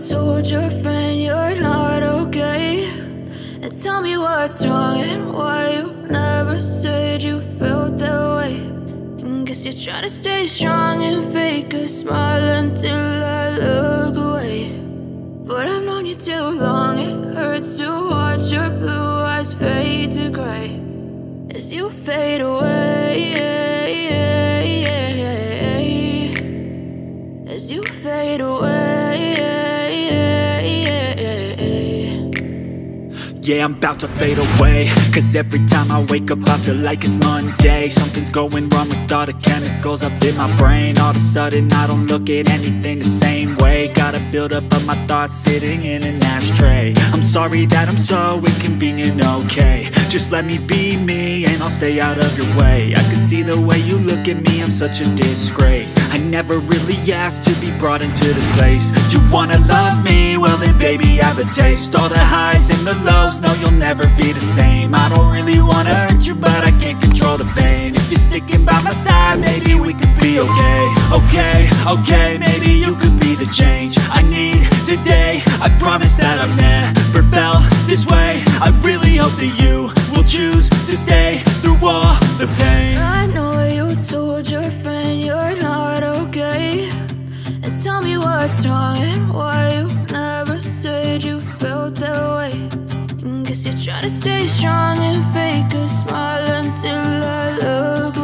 told your friend you're not okay, and tell me what's wrong and why you never said you felt that way. And guess you're trying to stay strong and fake a smile until I look away. But I've known you too long, it hurts to watch your blue eyes fade to gray as you fade away, as you fade away. Yeah, I'm about to fade away, cause every time I wake up I feel like it's Monday. Something's going wrong with all the chemicals up in my brain. All of a sudden I don't look at anything the same way. Got a build up of my thoughts sitting in an ashtray. I'm sorry that I'm so inconvenient, okay. Just let me be me and I'll stay out of your way. I can see the way you look at me, I'm such a disgrace. I never really asked to be brought into this place. You wanna love me? Well then baby have a taste. All the highs and the lows, no you'll never be the same. I don't really wanna hurt you but I can't control the pain. If you're sticking by my side maybe we could be okay. Okay, maybe you could be the change I need today. I promise that I've never felt this way. I really hope that you will choose to stay through all the pain. I know you told your friend you're not okay, and tell me what's wrong and why you never said you felt that way. And guess you're trying to stay strong and fake a smile until I look